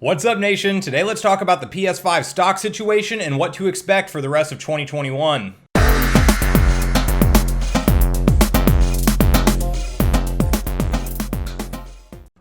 What's up, nation? Today let's talk about the PS5 stock situation and what to expect for the rest of 2021.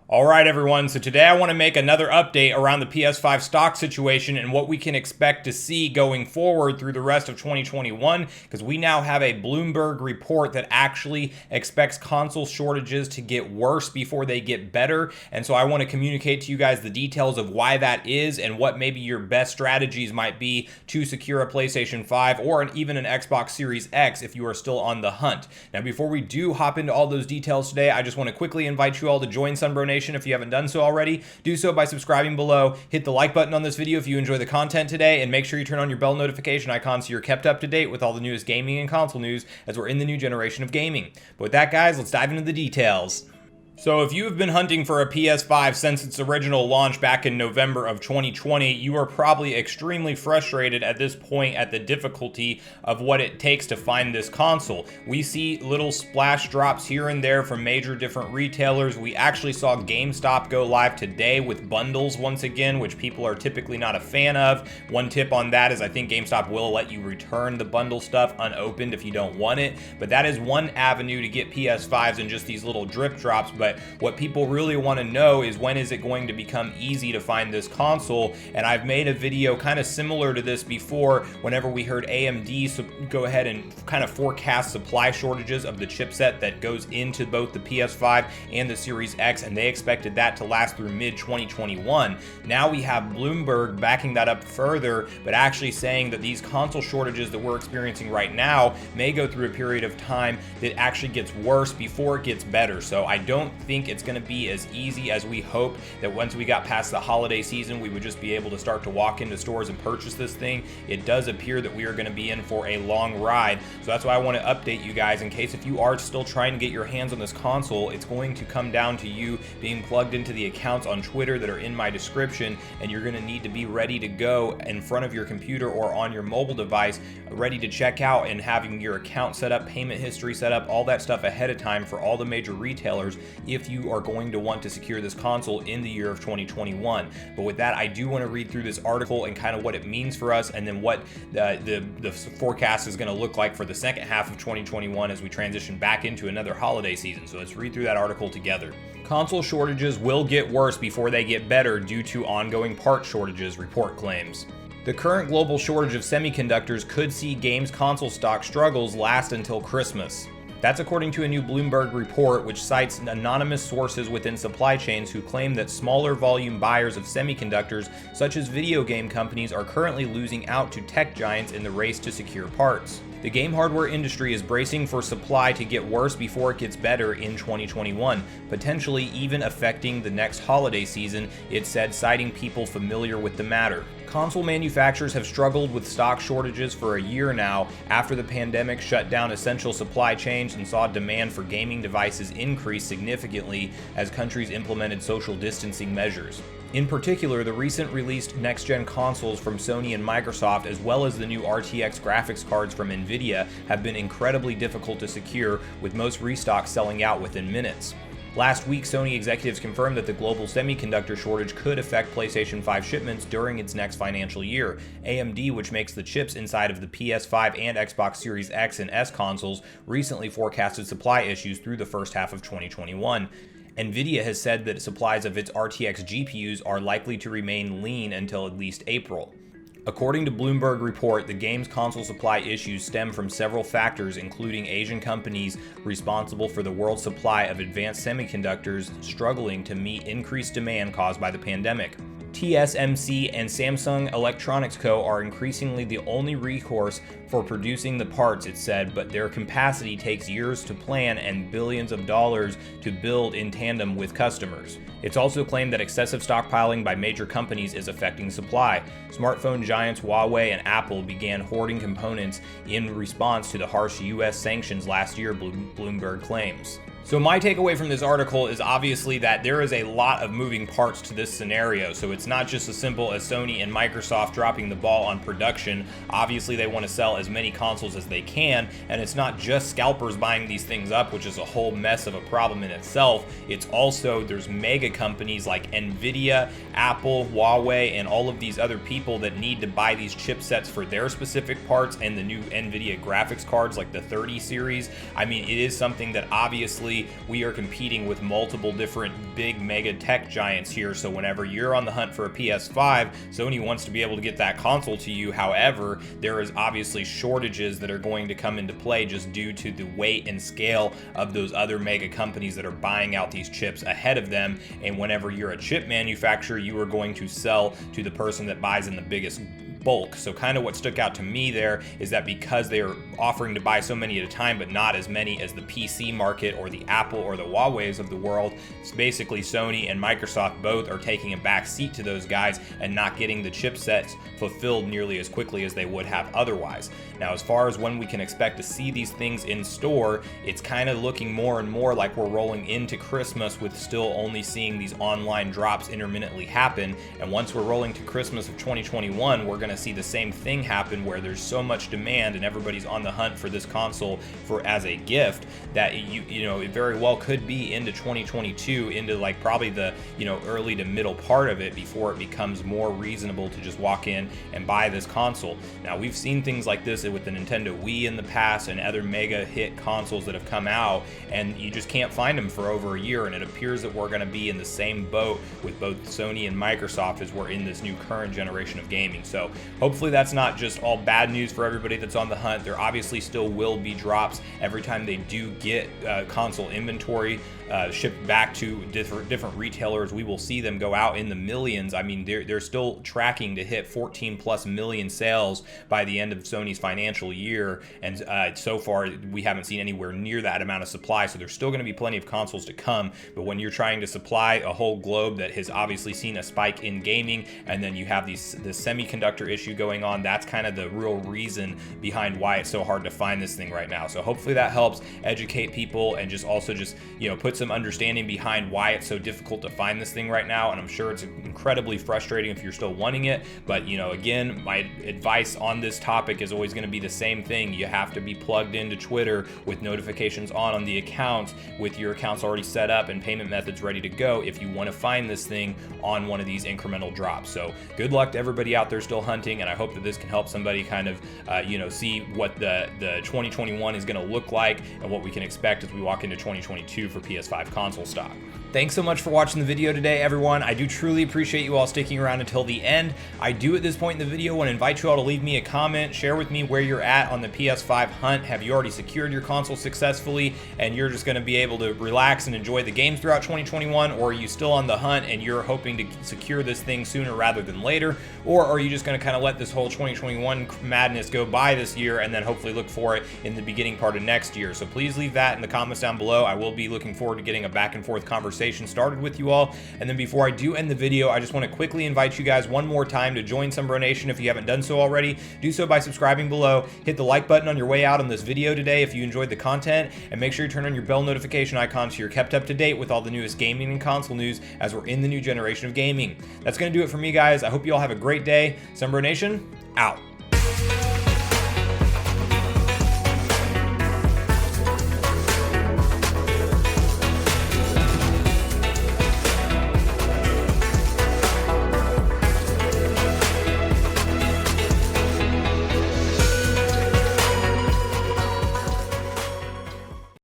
Alright everyone, so today I want to make another update around the PS5 stock situation and what we can expect to see going forward through the rest of 2021, because we now have a Bloomberg report that actually expects console shortages to get worse before they get better, and so I want to communicate to you guys the details of why that is and what maybe your best strategies might be to secure a PlayStation 5 or even an Xbox Series X if you are still on the hunt. Now before we do hop into all those details today, I just want to quickly invite you all to join Sunbro Nation. If you haven't done so already, do so by subscribing below. Hit the like button on this video if you enjoy the content today, and make sure you turn on your bell notification icon so you're kept up to date with all the newest gaming and console news as we're in the new generation of gaming. But with that, guys, let's dive into the details. So if you have been hunting for a PS5 since its original launch back in November of 2020, you are probably extremely frustrated at this point at the difficulty of what it takes to find this console. We see little splash drops here and there from major different retailers. We actually saw GameStop go live today with bundles once again, which people are typically not a fan of. One tip on that is I think GameStop will let you return the bundle stuff unopened if you don't want it, but that is one avenue to get PS5s and just these little drip drops. But what people really want to know is, when is it going to become easy to find this console? And I've made a video kind of similar to this before whenever we heard AMD go ahead and kind of forecast supply shortages of the chipset that goes into both the PS5 and the Series X, and they expected that to last through mid-2021. Now we have Bloomberg backing that up further, but actually saying that these console shortages that we're experiencing right now may go through a period of time that actually gets worse before it gets better. So I don't think it's going to be as easy as we hope that once we got past the holiday season we would just be able to start to walk into stores and purchase this thing. It does appear that we are going to be in for a long ride, so that's why I want to update you guys in case if you are still trying to get your hands on this console. It's going to come down to you being plugged into the accounts on Twitter that are in my description, and you're going to need to be ready to go in front of your computer or on your mobile device, ready to check out and having your account set up, payment history set up, all that stuff ahead of time for all the major retailers if you are going to want to secure this console in the year of 2021. But with that, I do want to read through this article and kind of what it means for us, and then what the forecast is going to look like for the second half of 2021 as we transition back into another holiday season. So let's read through that article together. Console shortages will get worse before they get better due to ongoing part shortages, report claims. The current global shortage of semiconductors could see games console stock struggles last until Christmas. That's according to a new Bloomberg report, which cites anonymous sources within supply chains who claim that smaller volume buyers of semiconductors, such as video game companies, are currently losing out to tech giants in the race to secure parts. The game hardware industry is bracing for supply to get worse before it gets better in 2021, potentially even affecting the next holiday season, it said, citing people familiar with the matter. Console manufacturers have struggled with stock shortages for a year now after the pandemic shut down essential supply chains and saw demand for gaming devices increase significantly as countries implemented social distancing measures. In particular, the recent released next-gen consoles from Sony and Microsoft, as well as the new RTX graphics cards from Nvidia, have been incredibly difficult to secure, with most restocks selling out within minutes. Last week, Sony executives confirmed that the global semiconductor shortage could affect PlayStation 5 shipments during its next financial year. AMD, which makes the chips inside of the PS5 and Xbox Series X and S consoles, recently forecasted supply issues through the first half of 2021. Nvidia has said that supplies of its RTX GPUs are likely to remain lean until at least April. According to Bloomberg report, the game's console supply issues stem from several factors, including Asian companies responsible for the world's supply of advanced semiconductors struggling to meet increased demand caused by the pandemic. TSMC and Samsung Electronics Co. are increasingly the only recourse for producing the parts, it said, but their capacity takes years to plan and billions of dollars to build in tandem with customers. It's also claimed that excessive stockpiling by major companies is affecting supply. Smartphone giants Huawei and Apple began hoarding components in response to the harsh U.S. sanctions last year, Bloomberg claims. So my takeaway from this article is obviously that there is a lot of moving parts to this scenario. So it's not just as simple as Sony and Microsoft dropping the ball on production. Obviously they want to sell as many consoles as they can, and it's not just scalpers buying these things up, which is a whole mess of a problem in itself. It's also, there's mega companies like Nvidia, Apple, Huawei, and all of these other people that need to buy these chipsets for their specific parts, and the new Nvidia graphics cards like the 30 series. I mean, it is something that obviously we are competing with multiple different big mega tech giants here. So whenever you're on the hunt for a PS5, Sony wants to be able to get that console to you. However, there is obviously shortages that are going to come into play just due to the weight and scale of those other mega companies that are buying out these chips ahead of them. And whenever you're a chip manufacturer, you are going to sell to the person that buys in the biggest bulk. So kind of what stuck out to me there is that because they are offering to buy so many at a time, but not as many as the PC market or the Apple or the Huawei's of the world, it's basically Sony and Microsoft both are taking a back seat to those guys and not getting the chipsets fulfilled nearly as quickly as they would have otherwise. Now, as far as when we can expect to see these things in store, it's kind of looking more and more like we're rolling into Christmas with still only seeing these online drops intermittently happen. And once we're rolling to Christmas of 2021, we're going to see the same thing happen where there's so much demand and everybody's on the hunt for this console for as a gift that you know it very well could be into 2022, into like probably the early to middle part of it before it becomes more reasonable to just walk in and buy this console. Now, we've seen things like this with the Nintendo Wii in the past and other mega hit consoles that have come out, and you just can't find them for over a year, and it appears that we're going to be in the same boat with both Sony and Microsoft as we're in this new current generation of gaming. So hopefully that's not just all bad news for everybody that's on the hunt. There obviously still will be drops every time they do get console inventory shipped back to different retailers. We will see them go out in the millions. I mean, they're still tracking to hit 14+ million sales by the end of Sony's financial year, and so far we haven't seen anywhere near that amount of supply. So there's still going to be plenty of consoles to come, but when you're trying to supply a whole globe that has obviously seen a spike in gaming, and then you have the semiconductor issue going on, that's kind of the real reason behind why it's so hard to find this thing right now. So hopefully that helps educate people and just also just put some understanding behind why it's so difficult to find this thing right now. And I'm sure it's incredibly frustrating if you're still wanting it, but again, my advice on this topic is always going to be the same thing. You have to be plugged into Twitter with notifications on the accounts, with your accounts already set up and payment methods ready to go if you want to find this thing on one of these incremental drops. So good luck to everybody out there still hunting, and I hope that this can help somebody kind of see what the 2021 is going to look like and what we can expect as we walk into 2022 for PS5 console stock. Thanks so much for watching the video today, everyone. I do truly appreciate you all sticking around until the end. I do at this point in the video want to invite you all to leave me a comment, share with me where you're at on the PS5 hunt. Have you already secured your console successfully and you're just going to be able to relax and enjoy the games throughout 2021, or are you still on the hunt and you're hoping to secure this thing sooner rather than later, or are you just going to kind of let this whole 2021 madness go by this year and then hopefully look for it in the beginning part of next year? So please leave that in the comments down below. I will be looking forward to getting a back and forth conversation started with you all. And then before I do end the video, I just want to quickly invite you guys one more time to join Sunbro Nation if you haven't done so already. Do so by subscribing below. Hit the like button on your way out on this video today if you enjoyed the content, and make sure you turn on your bell notification icon so you're kept up to date with all the newest gaming and console news as we're in the new generation of gaming. That's going to do it for me, guys. I hope you all have a great day. Sunbro Nation, out.